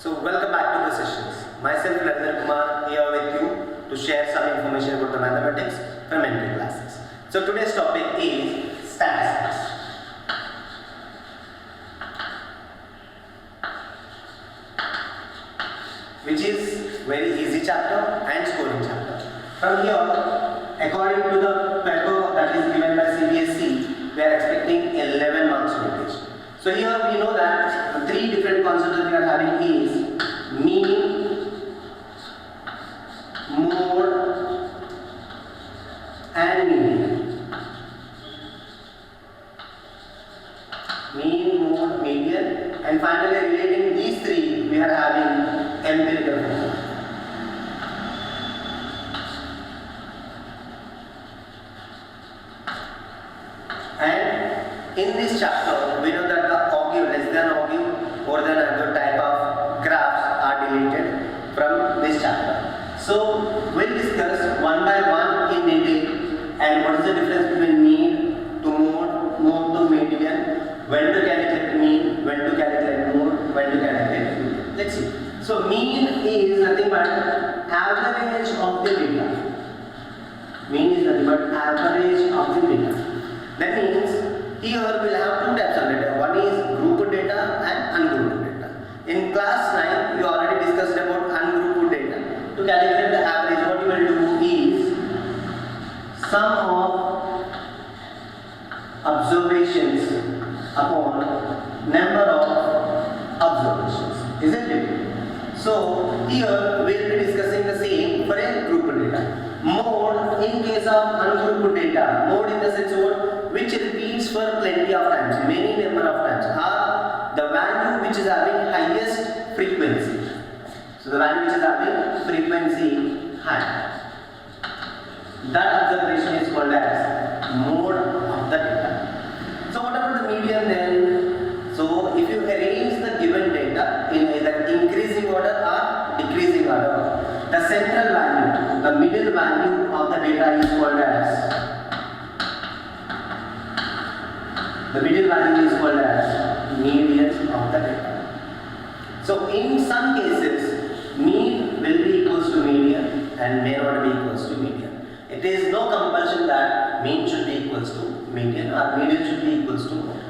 So welcome back to the sessions. Myself Narendra Kumar here with you to share some information about the mathematics from entry classes. So today's topic is statistics. Which is very easy chapter and scoring chapter. From here, according to the paper that is given by CBSE, we are expecting 11 marks weightage. So here we know that the three different concepts that we are having is mean, mode, and median. Mean, mode, median, and finally relating these three, we are having empirical formula. And in this chapter, we know that the augur, less than augur, more than augur type of graphs are deleted from this chapter. So we'll discuss one by one in detail and what is the difference between mean to mode, mode to median, when to calculate mean, when to calculate mode, when to calculate median. Let's see. So mean is nothing but average of the data. Mean is nothing but average of the data. That means here we will have two types of data. One is grouped data and ungrouped data. In class 9, you already discussed about ungrouped data. To calculate the average, what you will do is sum of observations upon number of observations. Isn't it? So here we will be discussing the same for a grouped data. Mode in case of ungrouped data, mode in the sense of which repeats for plenty of times, many number of times, or the value which is having highest frequency. So the value which is having frequency high. That observation is called as mode of the data. So what about the median then? So if you arrange the given data in either increasing order or decreasing order, the central value, the middle value of the data is called as median of the data. So in some cases, mean will be equals to median and may not be equals to median. It is no compulsion that mean should be equals to median or median should be equals to mode.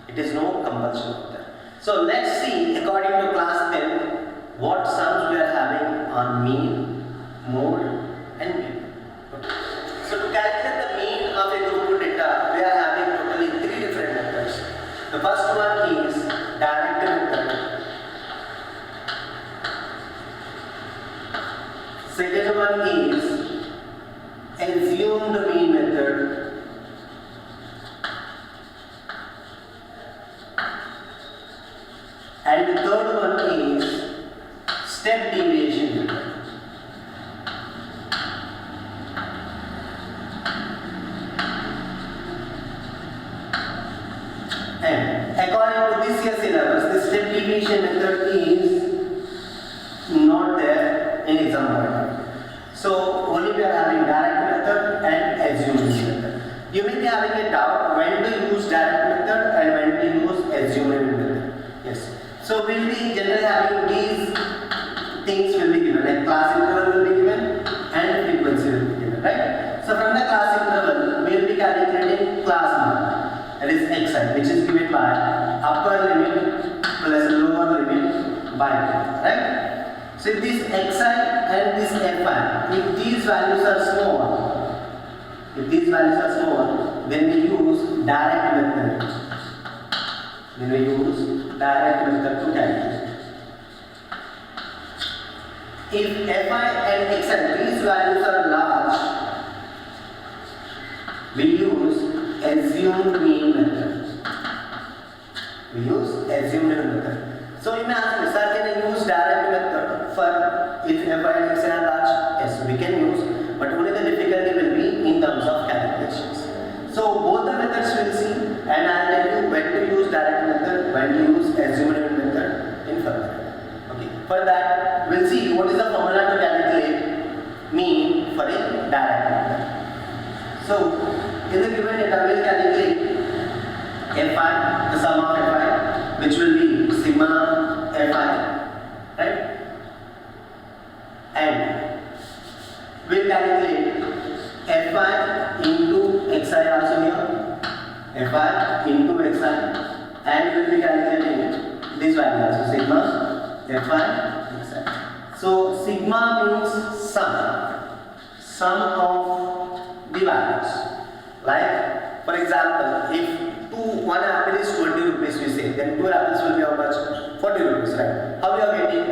It is no compulsion of that. So let's see, according to class 10, what sums we are having on mean, mode, and median. Okay. So to calculate the mean of a grouped data, we are having totally three different methods. The first one is direct method. Second one is assumed mean method. And the third one is step deviation method. And according to this year's syllabus, the step deviation method is not there in exam point. So only we are having direct method and assumed method. You may be having a doubt when to use direct method and when to use assumed method. Yes. So we will be generally having these things will be given, like class interval will be given and frequency will be given, right? So from the class interval, we will be calculating class number, that is xi, which is given by upper limit plus lower limit by 2, right? So if this xi and this fi, if these values are small, then we use direct method. To calculate. If fi and xi, these values are large, we use assumed mean method. So you may ask me, sir, can I use direct method for if fi and xi are large? Yes, we can use, but only the difficulty will be in terms of calculations. So both the methods we'll see, and I'll tell you when to use direct method, when to use assumed method in further. Okay. For that, we'll see what is the formula to calculate mean for a direct method. So in the given data, we'll calculate fi, the sum of fi, which will be sigma fi, right? fi into xi, and we will be calculating this value also, sigma fi xi. So sigma means sum of the values. Like for example, if one apple is 20 rupees we say, then 2 apples will be how much? 40 rupees, right? How we are getting?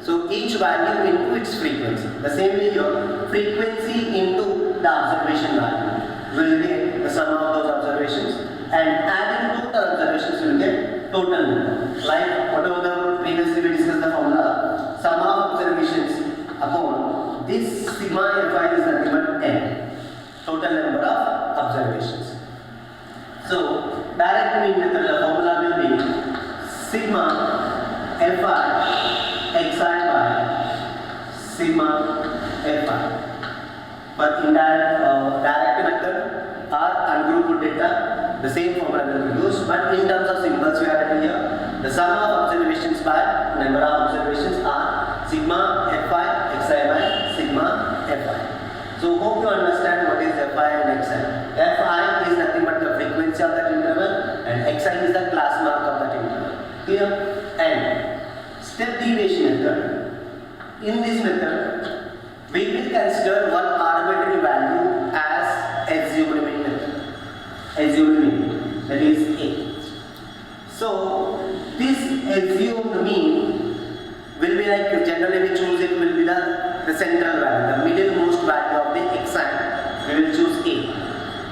So each value into its frequency. The same way here, frequency into the observation value will get the sum of those observations, and adding total observations will get total number. Like whatever the previously we discussed the formula, sum of observations upon this sigma fi is nothing but n, total number of observations. So direct mean method, the formula will be sigma fi xi by sigma fi. For indirect direct method or ungrouped data, the same formula will be used, but in terms of symbols we have written here, the sum of observations by number of observations are sigma fi xi by sigma fi. So hope you understand what is fi and xi. Fi is nothing but the frequency of that interval, and xi is the class mark of that interval. Clear? And step deviation method. In this method, we will consider one arbitrary value as assumed mean method. Assumed mean, that is a. So this assumed mean will be like, generally we choose it will be the central value, the middlemost value of the xi. We will choose a.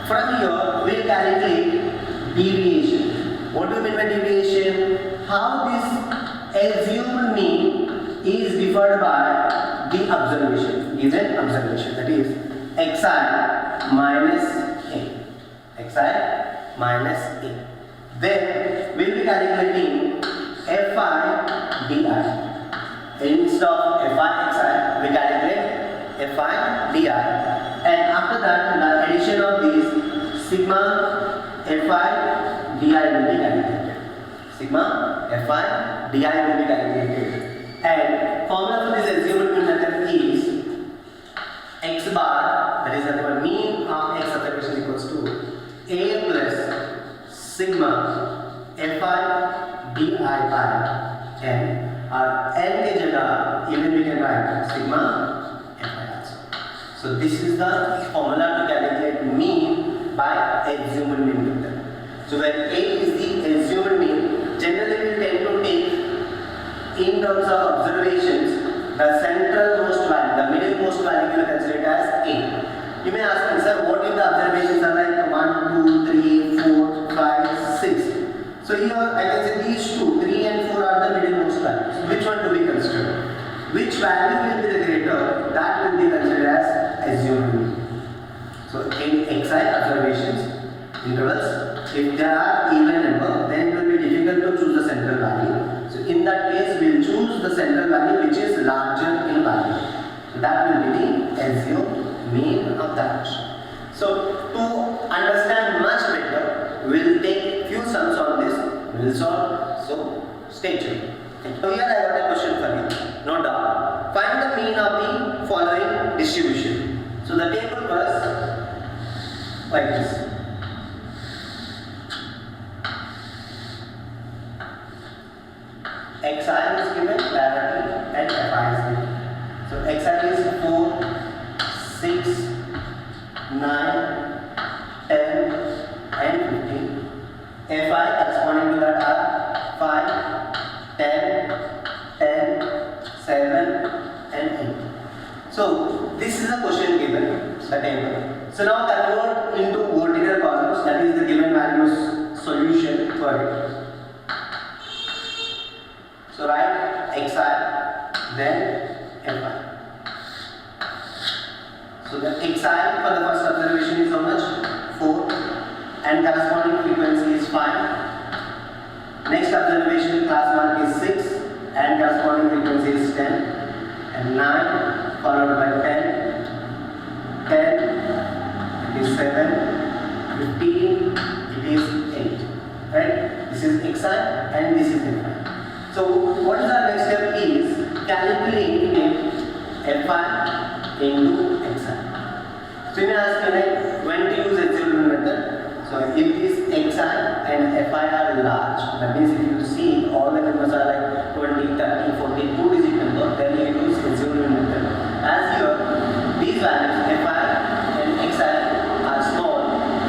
From here we will calculate deviation. What do you mean by deviation? How this assumed mean is differed by the observation, given observation, that is xi minus a. Xi minus a. Then we will be calculating fi di. Instead of fi xi, we calculate fi di. And after that, the addition of these, sigma fi di will be calculated. Sigma fi di will be calculated. And formula for this assumed mean method is x bar, that is the mean of x observation, equals to a plus sigma fi di by n, or n ke jagah even we can write sigma fi also. So this is the formula to calculate mean by assumed mean method. So when a is the assumed mean, generally we tend to take in terms of observations the central most value, the middlemost value we will consider it as a. You may ask me, sir, what if the observations are like 1, 2, 3, 4, 5, 6? So here I can say these two, 3 and 4 are the middlemost values. Which one do we consider? Which value will be the greater? That will be considered as assumed mean. So in xi observations intervals, if there are even number, then it will be difficult to choose the central value. So in that case, we will choose the central value which is larger in value. So that will be the assumed mean of that. So to understand much better, we will take few sums on this. We will solve. So stay tuned. So here I got a question for you. Note down. Find the mean of the following distribution. So the table was like this. Xi is given directly and fi is given. So xi is 4, 6, 9, 10 and 15. Fi corresponding to that are 5, 10, 7 and 8. So this is a question given, the table. So now convert into vertical columns, that is the given values solution for it. So write xi, then fi. So the xi for the first observation is how much? 4, and corresponding frequency is 5. Next observation class mark is 6, and corresponding frequency is 10, and 9 followed by 10, 10, it is 7, 15, it is 8. Right? This is xi and this is fi. So what is our next step is calculating fi into xi. So you may ask me like when to use assumed method. So if this xi and fi are large, that means if you see all the numbers are like 20, 30, 40, 2-digit number, then you use zero unit method. As here, these values fi and xi are small,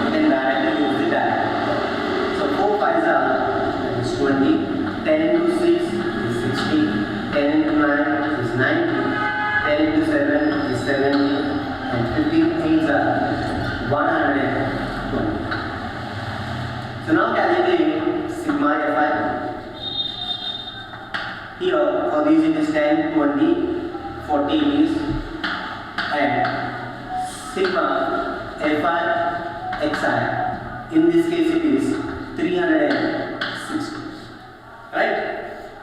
you can directly use the direct method. So 4 5s are is 20, 10 into 6 is 60, 10 into 9 is 90, 10 into 7 is 70, and 15 8s are 120. So now calculate sigma fi. Here for these it is 10, 20, 40 it is, and sigma fi xi in this case it is 360. Right?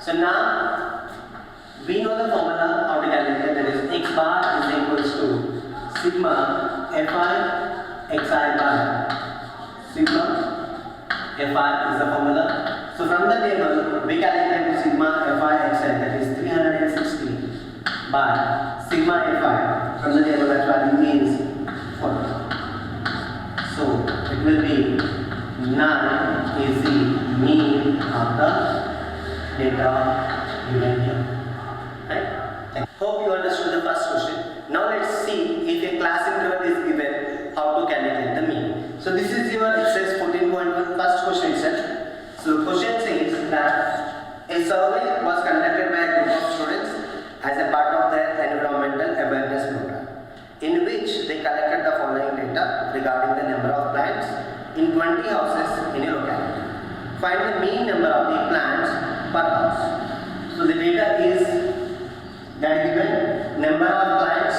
So now we know the formula how to calculate, that is x bar is equals to sigma fi xi bar. Sigma fi is the formula. So from the table we calculate sigma fi xi, that is 360 by sigma fi. From the table that value is 40. So it will be 9 is the mean of the data given here. Right? Hope you understood the first question. Now let's see if a class interval is given, how to calculate the mean. So this is your exercise 14.1 first question itself. So the question says that a survey was conducted by a group of students as a part of their environmental awareness program, in which they collected the following data regarding the number of plants in 20 houses in a locality. Find the mean number of the plants per house. So the data is that given number of plants.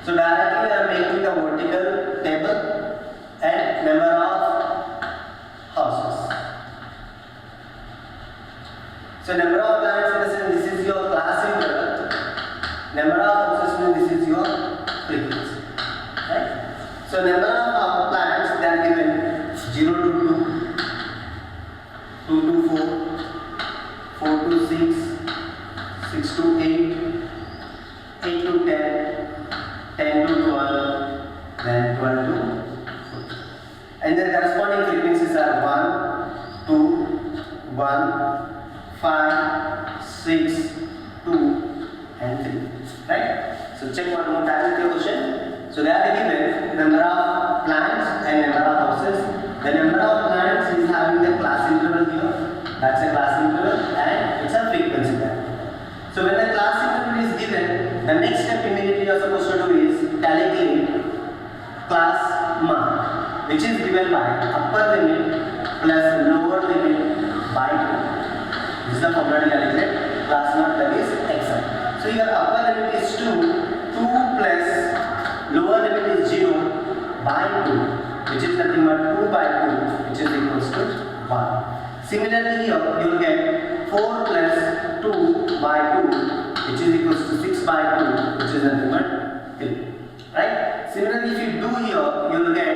So directly we are making the vertical table and number of houses. So number of plants in the sense this is your class interval. Number of houses means this is your frequency. Right? So number of plants they are given 0 to 2, 2 to 4, 4 to 6, 6 to 8, 8 to 10, 10 to 12, then 12 to 14. And the corresponding frequencies are 1, 2, 1, 5, 6, 2, and 3. Right? So check one more time with your question. So they are given number of plants and number of houses. The number of plants is having the class interval here. That's a class interval and it's a frequency term. So when the class interval is given, the next step immediately you are supposed to do is calculate class mark, which is given by upper limit plus lower limit by 2. This is the formula to calculate class mark, that is xi. So your upper limit is 2, 2 plus lower limit is 0 by 2, which is nothing but 2 by 2, which is equals to 1. Similarly here you will get 4 plus 2 by 2, which is equals to 6 by 2, which is nothing but 3. Right? Similarly if you do here, you will get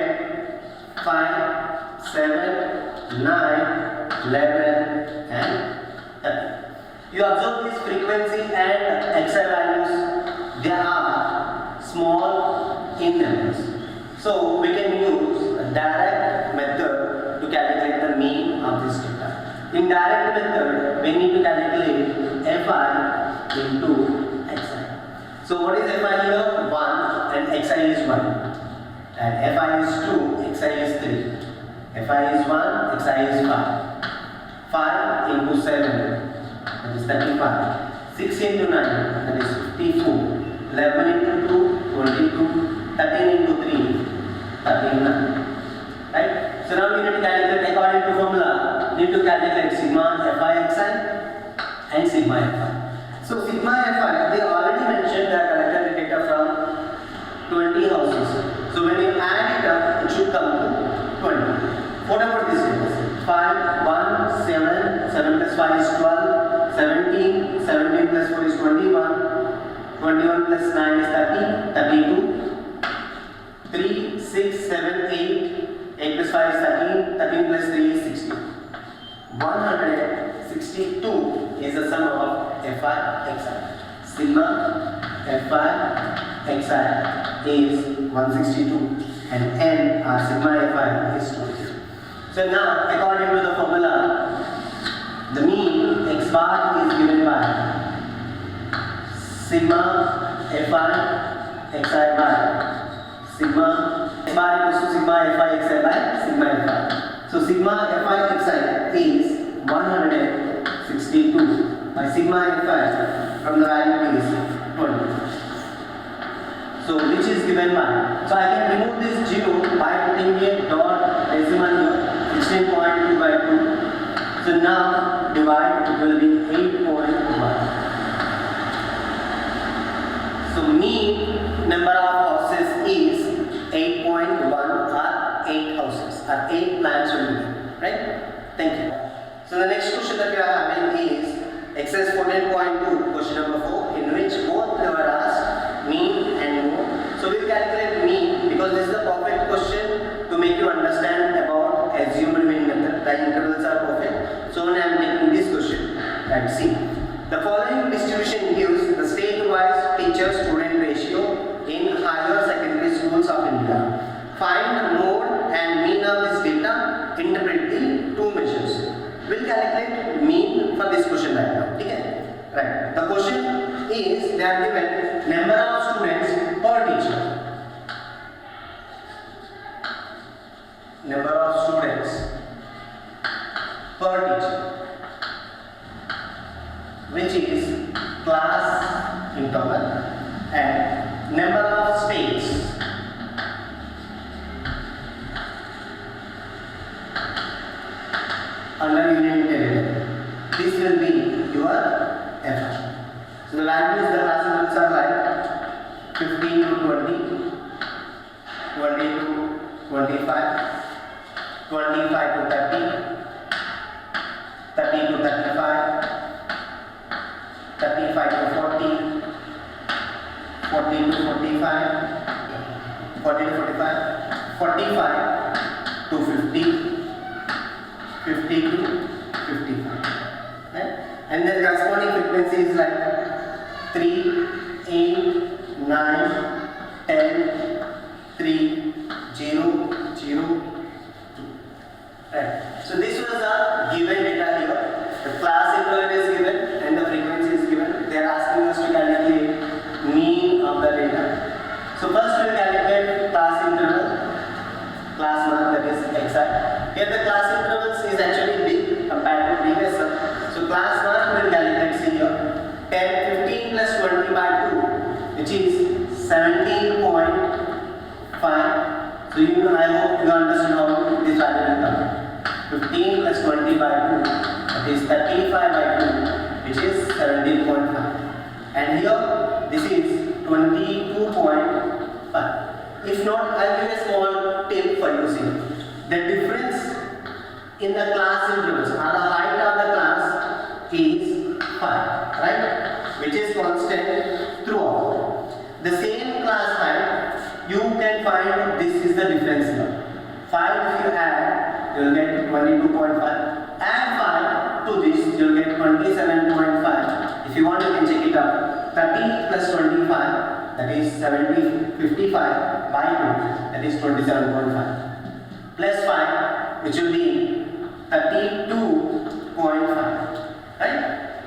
5, 7, 9, 11 and 13. You observe this frequency and xi values, they are small in numbers. So we can use a direct method to calculate the mean of this data. In direct method, we need to calculate fi into xi. So what is fi here? 1 and xi is 1. And fi is 2, xi is 3. fi is 1, xi is 5. 5 into 7, that is 35. 6 into 9, that is 54. 11 into 2, 22. 13 into 3, 39. Right? So now we need to calculate according to formula. We need to calculate sigma fi xi and sigma fi. So sigma fi, they already mentioned that collected the data from 20 houses. So when you add it up, it should come to 20. What about this data? 5, 1, 7, 7 plus 5 is 12, 17, 17 plus 4 is 21, 21 plus 9 is 30, 32, 3, 6, 7, 8, 8 plus 5 is 13, 13 plus 3 is 16. 162 is the sum of fi xi. Sigma fi xi is 162 and n or sigma fi is 20. So now according to the formula, the mean x bar is given by sigma fi xi by sigma x bar equals to sigma fi xi by sigma fi. So sigma fi xi is 162 by sigma fi from the value is 20. So which is given by, so I can remove this 0 by putting a dot decimal here, 16.2 by 2. So now divide, it will be 8.1. So mean number of houses is 8.1 or 8 houses or 8 plants will be there, right? Thank you. So the next question that we are having is exercise 14.2, question number 4, in which both they were asked mean and mode. So we will calculate mean because this is the perfect question to make you understand about assumed mean method. The intervals are perfect. So now I am taking this question. Let's see. The following distribution gives the state-wise teacher-student ratio in higher secondary schools of India. Find the mode and mean of this data. Interpret the two measures. We'll calculate mean for this question right now. Okay? Right. The question is they are given number of students per teacher. Number of students per teacher, which is class interval, and number of states under union territory. This will be your effort. So the values, the class intervals are like 15 to 20, 20 to 25, 25 to 30, 30 to 35, 35 to 40, 40 to 45, 40 to 45, 45 to 50, 50 to 55. Right? And the corresponding frequency is like 3, 8, 9, 10, 3, 0, 0, 2. Right. So this was the given data here. The class interval is given and the frequency is given. They are asking us to calculate mean of the data. So first we will calculate class interval, class mark, that is xi. Here the class intervals is actually big compared to previous one. So class mark we will calculate, see here, 10, 15 plus 20 by 2, which is 17.5. So you know, I hope you understand how this value will come. 15 plus 20 by 2, that is 35 by 2, which is 17.5. And here this is 22.5. If not, I will give a small tip for you. See, the difference in the class intervals or the height of the class is 5, right? Which is constant throughout. The same class height, you can find this is the difference here. 5 if you add, you will get 22.5. Add 5 to this, you will get 27.5. If you want, you can check it out. 30 plus 25, that is 55 by 2, that is 27.5. Plus 5, which will be 32.5. Right?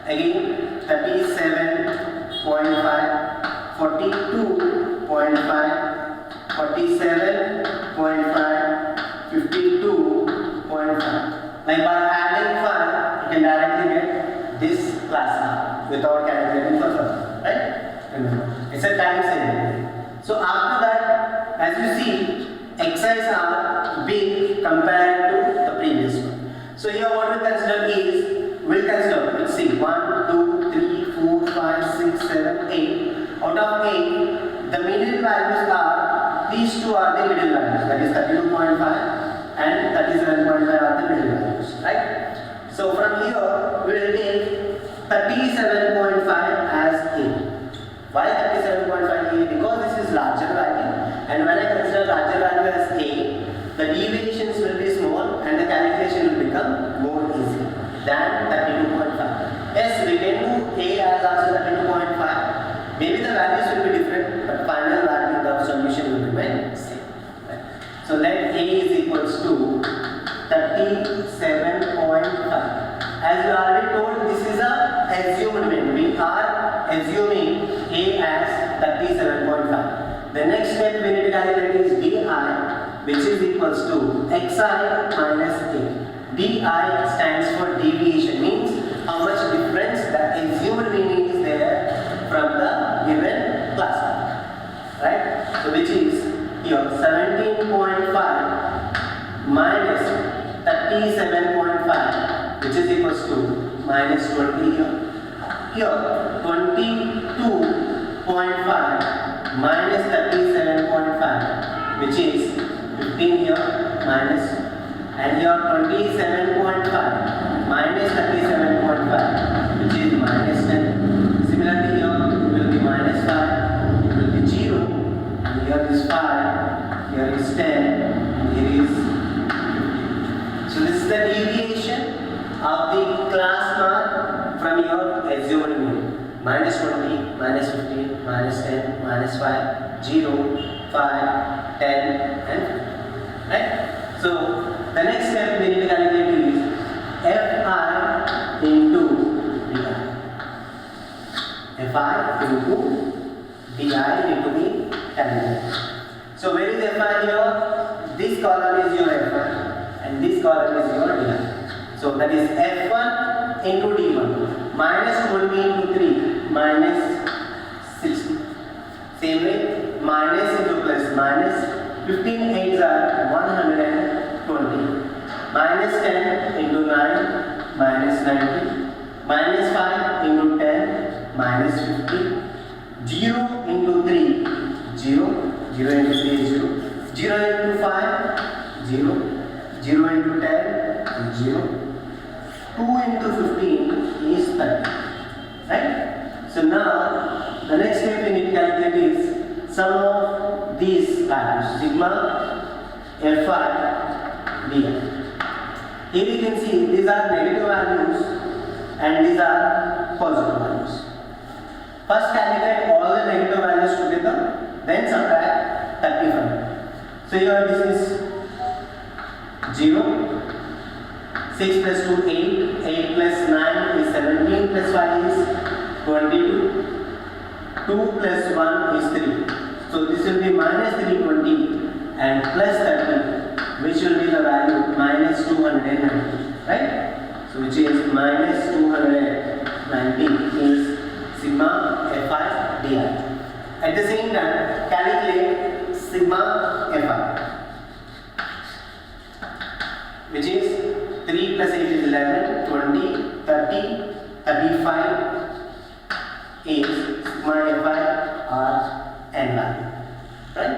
Again, 37.5, 42.5, 47.5, 52.5. Like by adding 5, you can directly get this class now without calculating further. Right? Remember, it's a time saving. So after that, as you see, x's are big compared to the previous one. So here what we consider is, we'll consider, let's see, 1, 2, 3, 4, 5, 6, 7, 8. Out of 8, the middle values are, these two are the middle values, that is 32.5 and 37.5 are the middle values, right? So from here, we will take 37.5 as A. Why 37.5 A? Because this is larger value, and when I consider larger value as A, the deviations will be small and the calculation will become more easy than 32.5. Yes, we can do A as also 32.5. Maybe the values will be different, but final value of solution will remain 37.5. As you already told, this is a assumed mean. We are assuming A as 37.5. The next step we need to calculate is di, which is equals to xi minus a. Di stands for deviation, means how much difference the assumed meaning is there from the given class, right? So which is here 17.5 minus 37.5, which is equals to minus 20 here. Here 22.5 minus 37.5, which is 15 here, minus, and here 27.5 minus 37.5, which is minus 10. Similarly here will be minus 5, will be 0, and here is 5, here is 10, and here is 15. So this is the deviation of the class mark from your assumed mean. Minus 20, minus 15, minus 10, minus 5, 0, 5, 10, and 15. Right? So the next step we need to calculate is Fi into di. Fi into di need to be calculated. So where is Fi here? This column is your Fi and this column is your di. So that is F1 into D1 minus 20 into 3 minus 60. Same way, minus into plus minus, 15 8s are 120, minus 10 into 9 minus 90, minus 5 into 10 minus 50, 0 into 3 0, 0 into 3 is 0, 0 into 5 0, 0 into 10 0, 2 into 15 is 30, right? So now the next step we need to calculate is sum of these values, sigma Fi di. Here you can see these are negative values and these are positive values. First calculate all the negative values together, then subtract 30 from it. So here this is 0, 6 plus 2 8, 8 plus 9 is 17, plus 5 is 22, 2 plus 1 is 3. So this will be minus 320 and plus 30, which will be the value minus 290, right? So which is minus 290 is sigma Fi di. At the same time, calculate sigma Fi, which is 3 plus 8 is 11, 20, 30, 35 is sigma Fi or n value, right?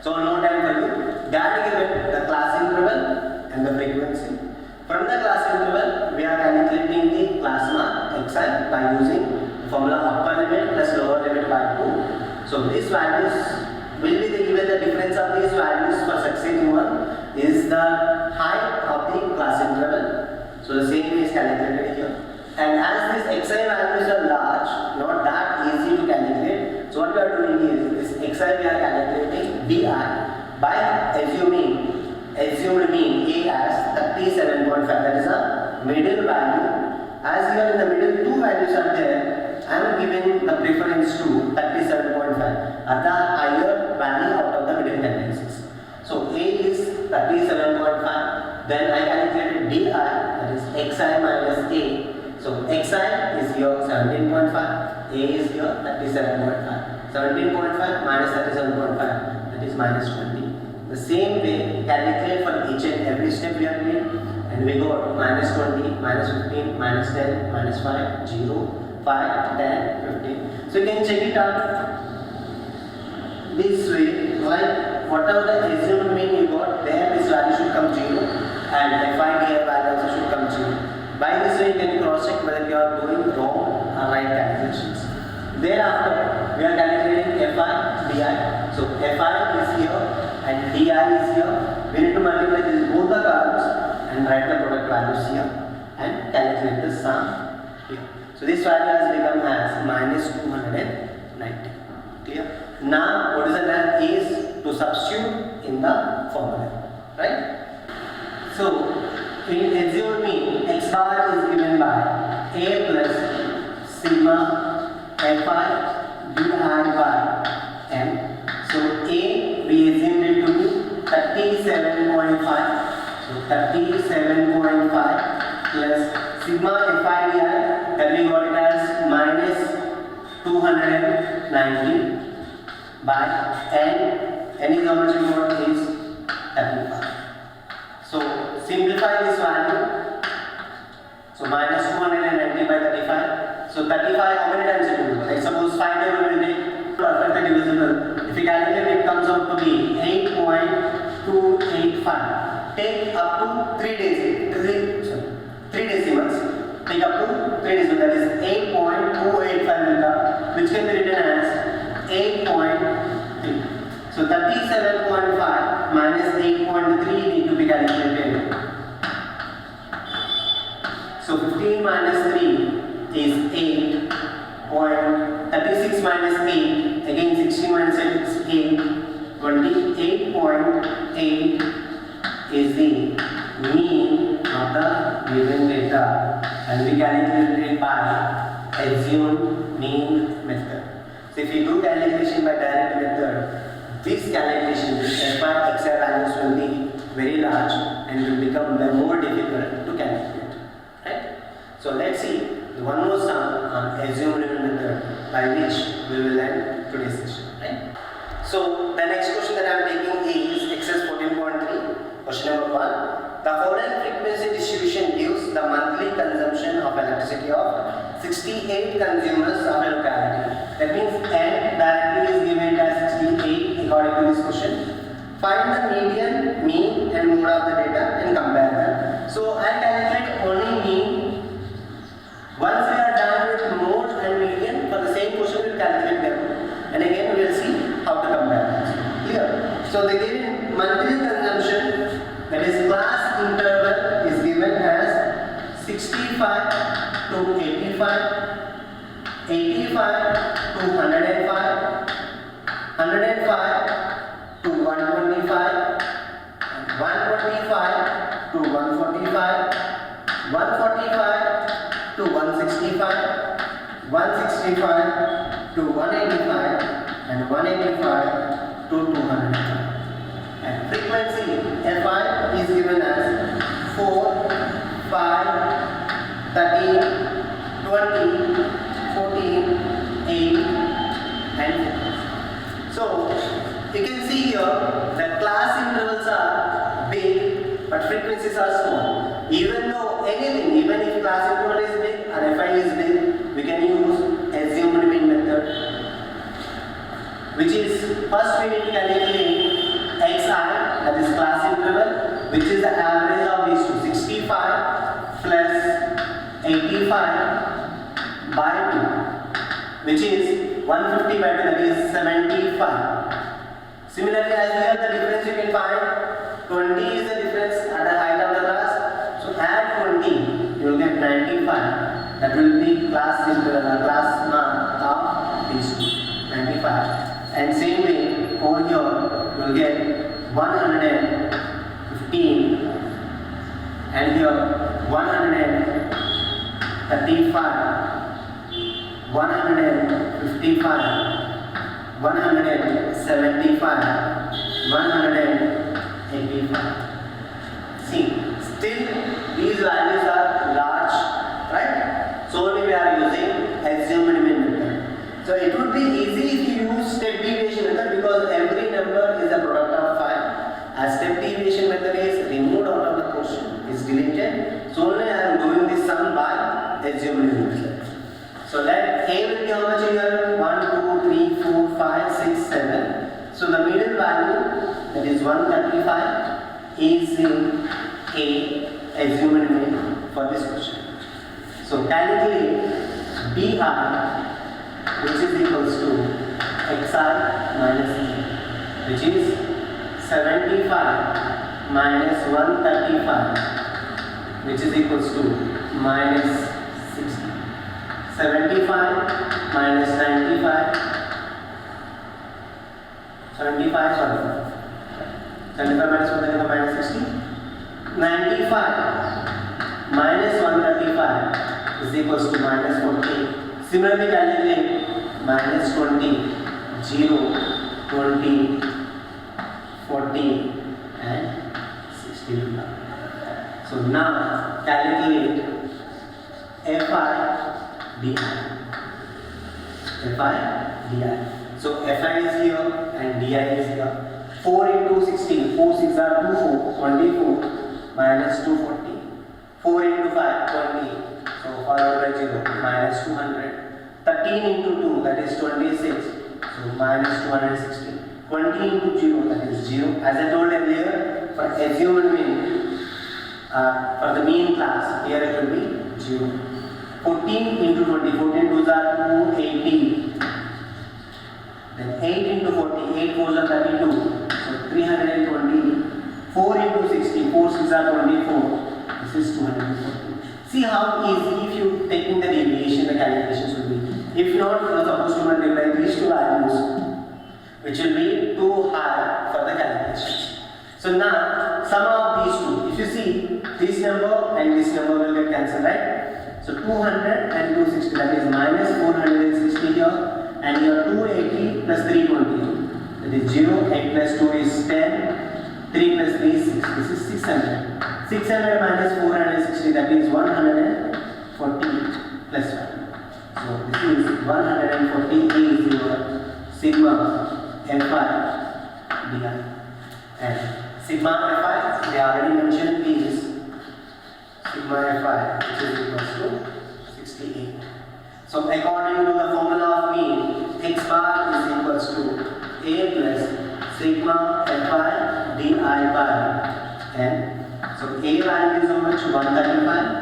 So no time for you. That given the class interval and the frequency. From the class interval, we are calculating the class mark xi by using the formula upper limit plus lower limit by 2. So these values will be given. The difference of these values for succeeding one is the height of the class interval. So the same is calculated here. And as these xi values are large, not that easy to calculate, so what we are doing is this xi we are calculating di by assuming assumed mean A as 37.5, that is a middle value. As here in the middle two values are there, I am giving the preference to 37.5 at the higher value out of the middle tendencies. So A is 37.5, then I calculated di, that is xi minus A. So xi is here 17.5, A is here 37.5. 17.5 minus 37.5, that is minus 20. The same way, calculate for each and every step we are doing, and we got minus 20, minus 15, minus 10, minus 5, 0, 5, 10, 15. So you can check it out this way, like whatever the assumed mean you got, there this value should come 0, and Fi di value also should come 0. By this way, you can cross check whether you are doing wrong or right calculations. Thereafter, we are calculating Fi di. So Fi is here and di is here. We need to multiply these both the columns and write the product values here and calculate the sum here. So this value has become as minus 290. Clear? Now, what is the next is to substitute in the formula, right? So in assumed mean, x bar is given by a plus sigma fi bi by m. So a we assumed it to be 37.5. So 37.5 plus sigma fi di that we got it as minus 290 by n is how much we got is 35. So simplify this value. So minus 290 by 35. So 35 how many times it will do? Like suppose 5 times we will take perfectly divisible. If we calculate it comes out to be 8.285. Take up to 3 days. 3 decimals. Take up to 3 decimals. That is 8.285 which can be written as 8.3. So 37.5 minus 8.3 need to be calculated. So 15 minus 3 is 8.36 minus 8. Again 16 minus 8 is 8. 28.8 is the mean of the given data, and we calculate it by assumed mean method. So if you do calculation by direct method, this calculation fi xi values will be very large and will become more difficult to calculate. Right? So let's see one more sum on assumed method by which we will end today's session. Right? So the next question that I am taking is exercise 14.3. Question number 1. The following frequency distribution gives the monthly consumption of electricity of 68 consumers of a locality. That means n directly is given as 68 according to this question. Find the median, mean and mode of the data and compare them. So I calculate only mean. Once we are done with mode and median, for the same question we will calculate them. And again we will see how to compare them. Clear? So the given monthly consumption, that is class interval, is given as 65 to 85, 85 to 105, 105 to 125, 125 to 145, 145 to 165, 165 to 185, and 185 to 205. And frequency fi is given as 4, 5, 13, 20, 14, 8 and 4. So you can see here that class intervals are big but frequencies are small. Even though anything, even if class interval is big and fi is big, we can use assumed mean method, which is first we need to calculate xi, that is class interval, which is the average of these two, 65 plus 85 by 2, which is 150 by 2, that is 75. Similarly, as we have the difference, you can find 20 is the difference at the height of the class. So add 20, you will get 95. That will be class mark of these two, 95. And same way over here, you will get 115, and here 135, 155, 175, 185. See, still these values are large, right? So only we are using assumed mean method. So it would be easy if you use step deviation method, because every number is a product of 5. As step deviation method is removed out of the question, is deleted. So only I am doing this sum by assumed mean method. So let A will be how much here? 1, 2, 3, 4, 5, 6, 7. So the middle value, that is 135, is in A assumed mean for this question. So calculate BI, which is equals to xi minus E, which is 75 minus 135, which is equals to minus 60. 75 minus 95, 75 minus 135 minus 60, 95 minus 135 is equals to minus 40. Similarly calculate minus 20, 0, 20, 40 and 60. So now calculate Fi di. Fi di. So Fi is here and Di is here. 4 into 16, 4 6 are 24, 24 minus 240. 4 into 5, 20. So forward by 0, minus 200. 13 into 2, that is 26. So minus 260. 20 into 0, that is 0. As I told earlier, for assumed mean, for the mean class, here it will be 0. 14 into 20, 14 2s are 280. Then 8 into 40, 8 4s are 32. So 320. 4 into 60, 4 6 are 24. This is 240. See how easy if you taking the deviation, the calculations will be. If not, you are supposed to multiply these two values, which will be too high for the calculations. So now, sum of these two. If you see, this number and this number will get cancelled, right? So 200 and 260, that is minus 460 here, and here 280 plus 320. That is 0, 8 plus 2 is 10, 3 plus 3 is 6. This is 600. 600 minus 460, that is 140 plus 1. So this is 140 is your sigma Fi di. And sigma Fi, they already mentioned is sigma Fi, which is equals to 68. So according to the formula of mean, x bar is equals to a plus sigma Fi di by n. So a value is how much? 135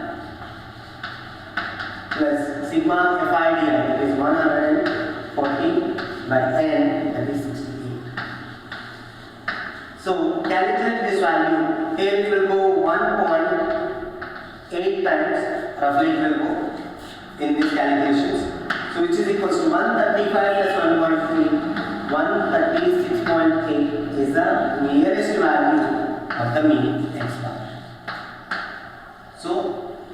plus sigma Fi di, that is 140 by n, that is 68. So calculate this value. Here it will go 1.8 times, roughly it will go in these calculations. So which is equals to 135 plus 1.3, 136.8 is the nearest value of the mean x bar. So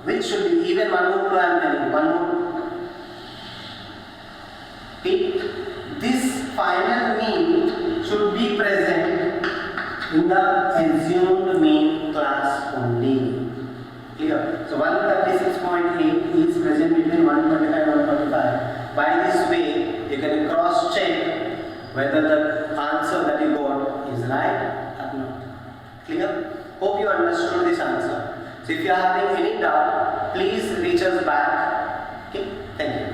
which should be even one more clue I am telling, one more. This final mean should be present in the assumed mean class only. Clear? So 136.8 is present between 125 and 145. By this way, you can cross check whether the answer that you got is right or not. Clear? Hope you understood this answer. So if you are having any doubt, please reach us back. Okay? Thank you.